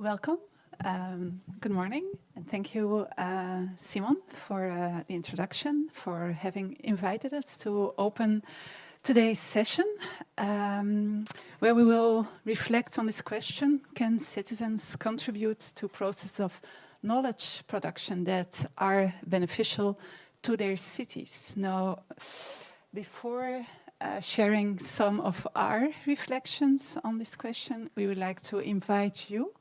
Welcome. Good morning, and thank you, Simon, for the introduction, for having invited us to open today's session, where we will reflect on this question: can citizens contribute to processes of knowledge production that are beneficial to their cities? Now, before sharing some of our reflections on this question, we would like to invite you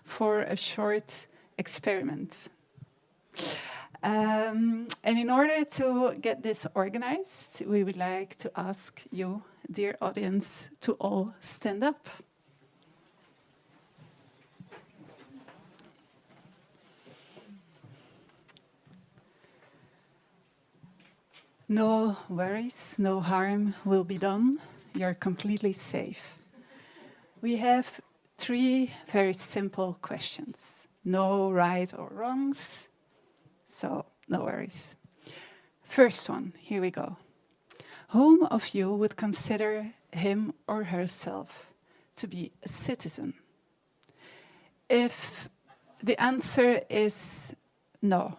for a short experiment. And in order to get this organized, we would like to ask you, dear audience, to all stand up. No worries, no harm will be done. You're completely safe. We have 3 very simple questions. No right or wrongs, so no worries. First one, here we go. Whom of you would consider him or herself to be a citizen? If the answer is no,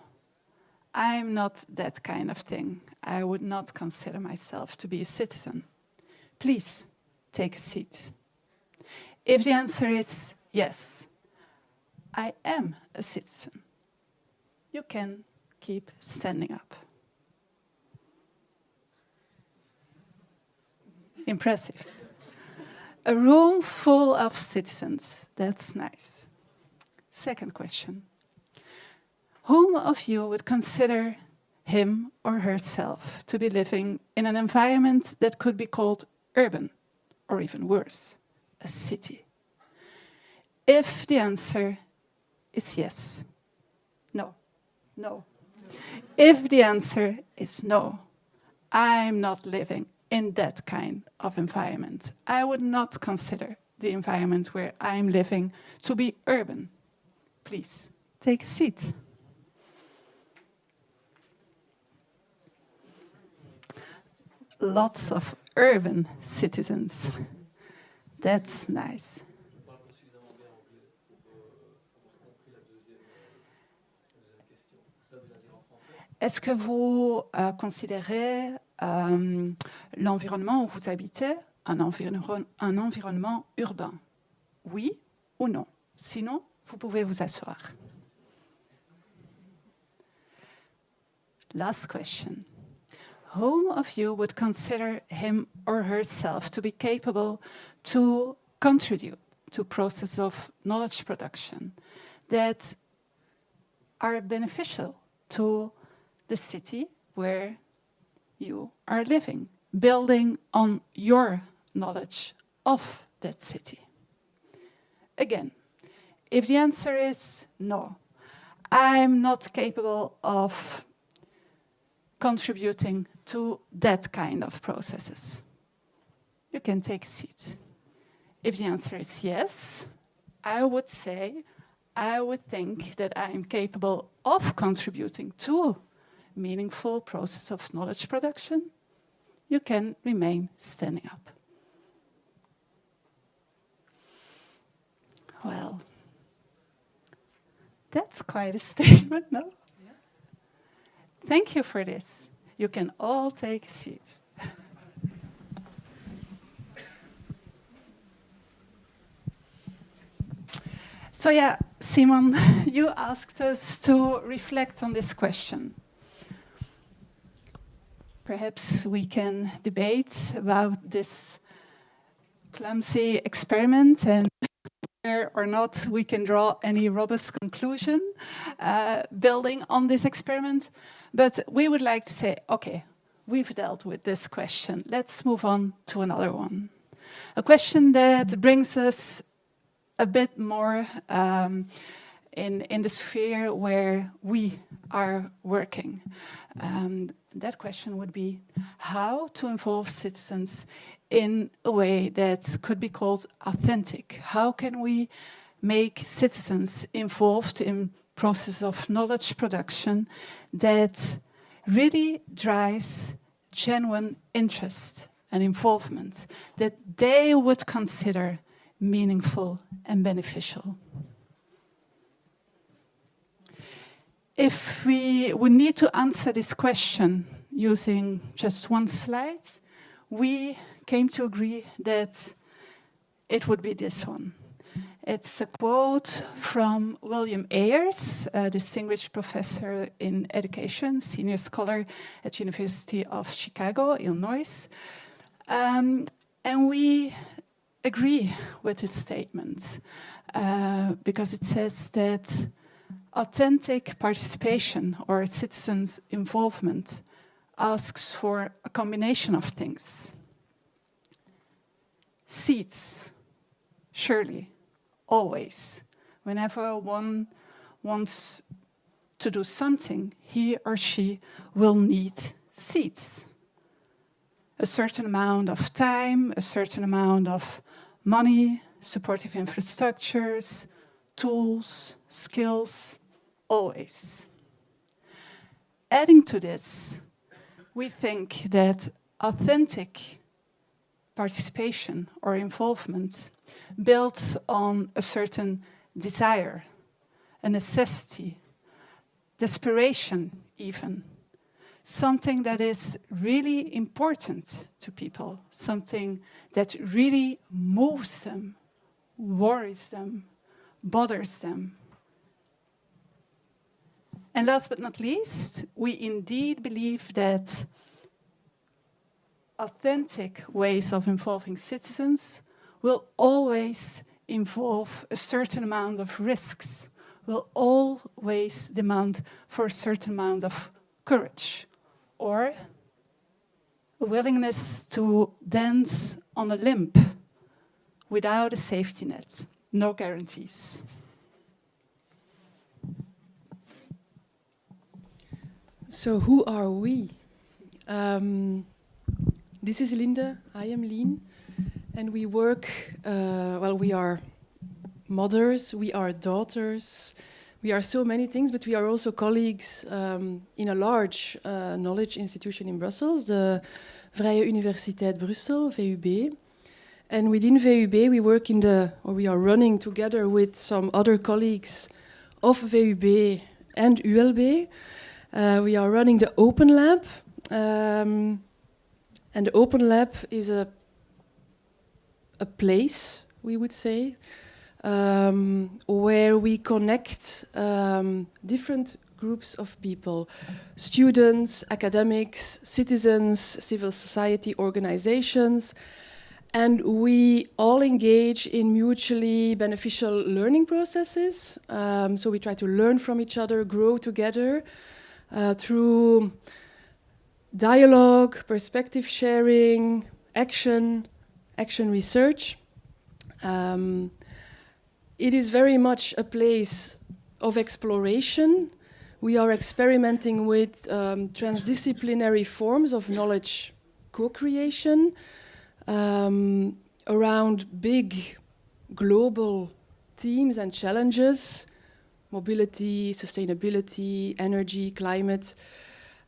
I'm not that kind of thing. I would not consider myself to be a citizen. Please take a seat. If the answer is yes, I am a citizen, you can keep standing up. Impressive. A room full of citizens, that's nice. Second question. Whom of you would consider him or herself to be living in an environment that could be called urban, or even worse, a city? If the answer is yes, no, no. If the answer is no, I'm not living in that kind of environment. I would not consider the environment where I'm living to be urban. Please, take a seat. Lots of urban citizens. That's nice. Est-ce que vous considérez l'environnement où vous habitez un environnement urbain? Oui ou non? Sinon, vous pouvez vous asseoir. Last question. Whom of you would consider him or herself to be capable to contribute to process of knowledge production that are beneficial to the city where you are living, building on your knowledge of that city? Again, if the answer is no, I'm not capable of contributing to that kind of processes, you can take a seat. If the answer is yes, I would think that I am capable of contributing to a meaningful process of knowledge production, you can remain standing up. Well, that's quite a statement, no? Yeah. Thank you for this. You can all take a seat. So yeah, Simon, you asked us to reflect on this question. Perhaps we can debate about this clumsy experiment and whether or not we can draw any robust conclusion building on this experiment. But we would like to say, okay, we've dealt with this question. Let's move on to another one. A question that brings us a bit more in the sphere where we are working. That question would be how to involve citizens in a way that could be called authentic. How can we make citizens involved in process of knowledge production that really drives genuine interest and involvement, that they would consider meaningful and beneficial? If we would need to answer this question using just one slide, we came to agree that it would be this one. It's a quote from William Ayers, a distinguished professor in education, senior scholar at University of Chicago, Illinois. And we agree with his statement because it says that authentic participation or citizens' involvement asks for a combination of things. Seats, surely, always. Whenever one wants to do something, he or she will need seats. A certain amount of time, a certain amount of money, supportive infrastructures, tools, skills, always. Adding to this, we think that authentic participation or involvement builds on a certain desire, a necessity, desperation even, something that is really important to people, something that really moves them, worries them, bothers them. And last but not least, we indeed believe that authentic ways of involving citizens will always involve a certain amount of risks, will always demand for a certain amount of courage or a willingness to dance on a limb without a safety net, no guarantees. So who are we? This is Linde, I am Lien, and we work, we are mothers, we are daughters, we are so many things, but we are also colleagues in a large knowledge institution in Brussels, the Vrije Universiteit Brussel, VUB. And within VUB, we are running together with some other colleagues of VUB and ULB. We are running the Open Lab, and the Open Lab is a place, we would say, where we connect different groups of people, students, academics, citizens, civil society organizations, and we all engage in mutually beneficial learning processes. So we try to learn from each other, grow together through dialogue, perspective sharing, action research. It is very much a place of exploration. We are experimenting with transdisciplinary forms of knowledge co-creation around big global themes and challenges, mobility, sustainability, energy, climate,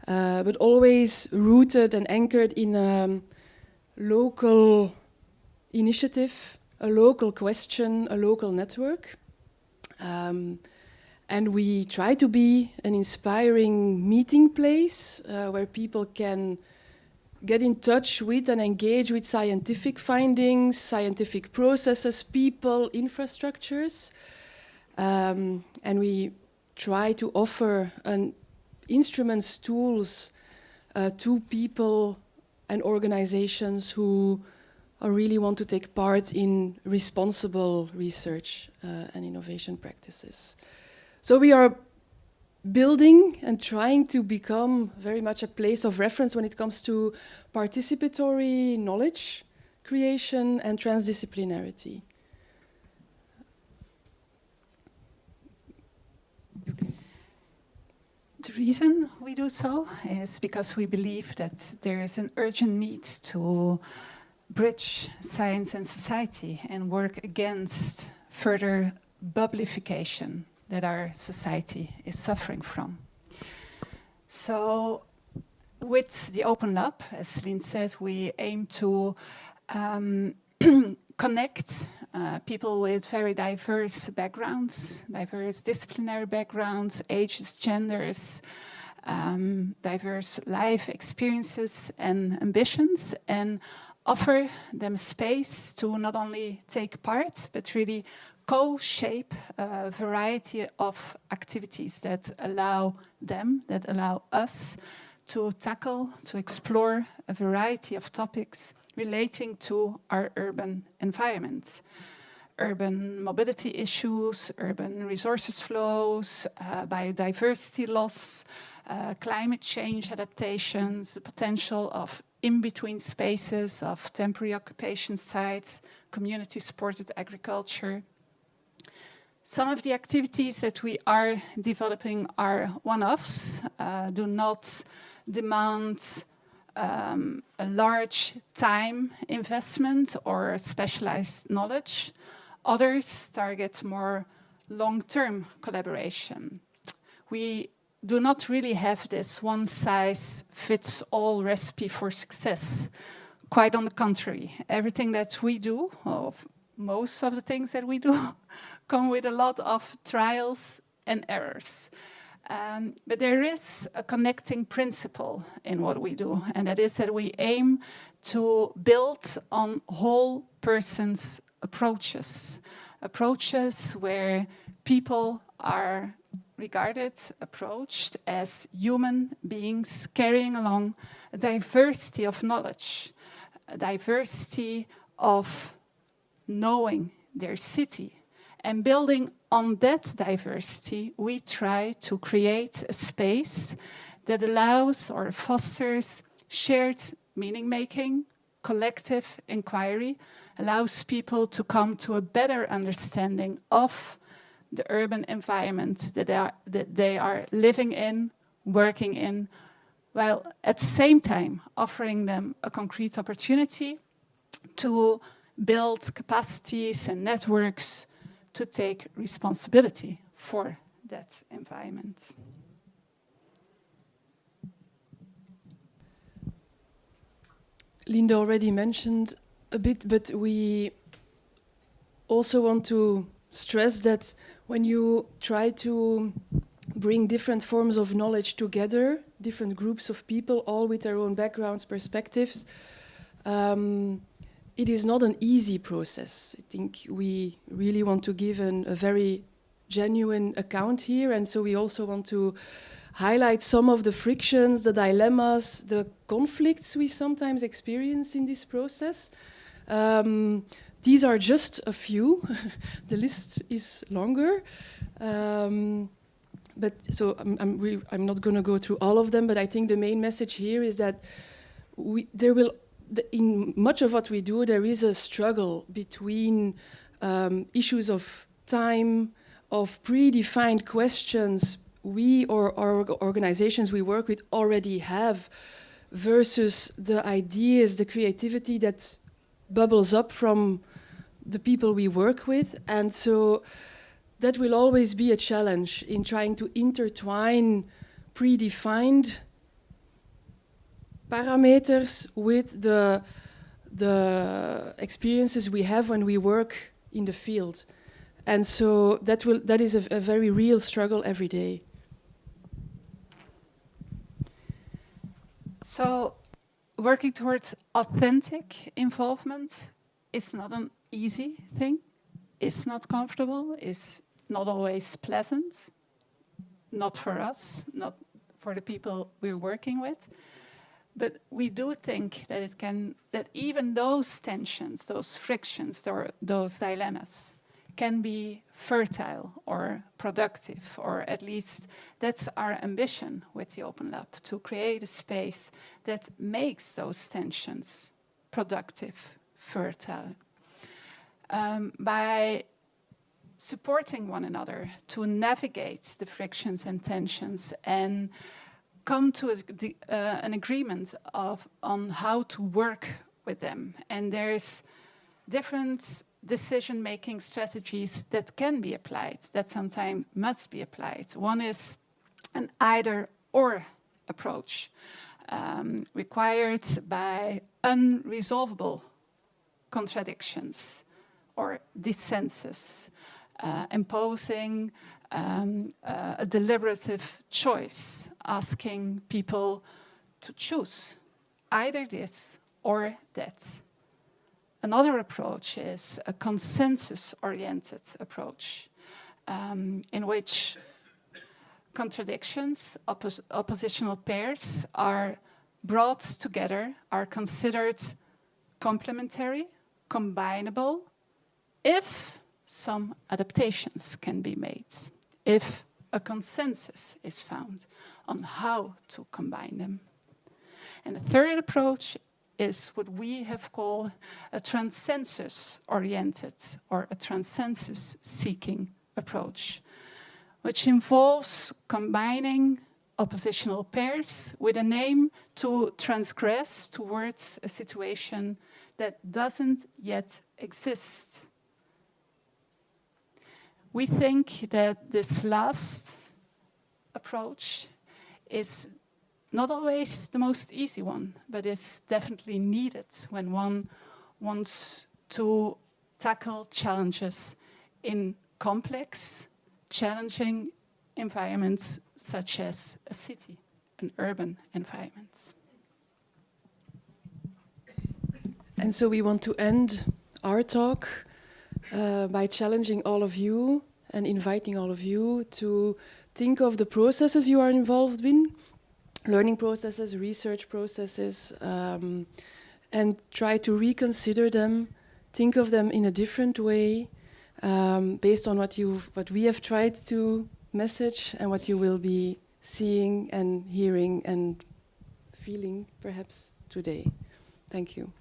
but always rooted and anchored in a local initiative, a local question, a local network. And we try to be an inspiring meeting place where people can get in touch with and engage with scientific findings, scientific processes, people, infrastructures. And we try to offer instruments, tools to people and organizations who really want to take part in responsible research and innovation practices. So we are building and trying to become very much a place of reference when it comes to participatory knowledge creation and transdisciplinarity. The reason we do so is because we believe that there is an urgent need to bridge science and society and work against further bubblification that our society is suffering from. So with the Open Lab, as Lien said, we aim to connect people with very diverse backgrounds, diverse disciplinary backgrounds, ages, genders, diverse life experiences and ambitions, and offer them space to not only take part, but really co-shape a variety of activities that allow them, that allow us to tackle, to explore a variety of topics relating to our urban environment. Urban mobility issues, urban resources flows, biodiversity loss, climate change adaptations, the potential of in-between spaces, of temporary occupation sites, community-supported agriculture. Some of the activities that we are developing are one-offs, do not demand a large time investment or specialized knowledge. Others target more long-term collaboration. We do not really have this one-size-fits-all recipe for success. Quite on the contrary, everything that we do, or most of the things that we do, come with a lot of trials and errors. But there is a connecting principle in what we do, and that is that we aim to build on whole person's approaches. Approaches where people are regarded, approached as human beings carrying along a diversity of knowledge, a diversity of knowing their city. And building on that diversity, we try to create a space that allows or fosters shared meaning-making, collective inquiry, allows people to come to a better understanding of the urban environment that they are living in, working in, while at the same time offering them a concrete opportunity to build capacities and networks to take responsibility for that environment. Linde already mentioned a bit, but we also want to stress that when you try to bring different forms of knowledge together, different groups of people, all with their own backgrounds, perspectives, it is not an easy process. I think we really want to give a very genuine account here, and so we also want to highlight some of the frictions, the dilemmas, the conflicts we sometimes experience in this process. These are just a few. The list is longer. But so I'm not going to go through all of them, but I think the main message here is that in much of what we do, there is a struggle between issues of time, of predefined questions we or our organizations we work with already have, versus the ideas, the creativity that bubbles up from the people we work with. And so that will always be a challenge in trying to intertwine predefined parameters with the experiences we have when we work in the field. And so that is a very real struggle every day. So working towards authentic involvement is not an easy thing. It's not comfortable. It's not always pleasant. Not for us, not for the people we're working with. But we do think that that even those tensions, those frictions, those dilemmas can be fertile or productive, or at least that's our ambition with the Open Lab, to create a space that makes those tensions productive, fertile. By supporting one another to navigate the frictions and tensions and come to an agreement on how to work with them. And there's different decision-making strategies that can be applied, that sometimes must be applied. One is an either-or approach, required by unresolvable contradictions. or dissensus, imposing a deliberative choice, asking people to choose either this or that. Another approach is a consensus-oriented approach, in which contradictions, oppositional pairs are brought together, are considered complementary, combinable, if some adaptations can be made, if a consensus is found on how to combine them. And the third approach is what we have called a transcensus-oriented or a transcensus-seeking approach, which involves combining oppositional pairs with an aim to transgress towards a situation that doesn't yet exist. We think that this last approach is not always the most easy one, but is definitely needed when one wants to tackle challenges in complex, challenging environments such as a city, an urban environment. And so we want to end our talk by challenging all of you and inviting all of you to think of the processes you are involved in, learning processes, research processes, and try to reconsider them, think of them in a different way, based on what we have tried to message and what you will be seeing and hearing and feeling perhaps today. Thank you.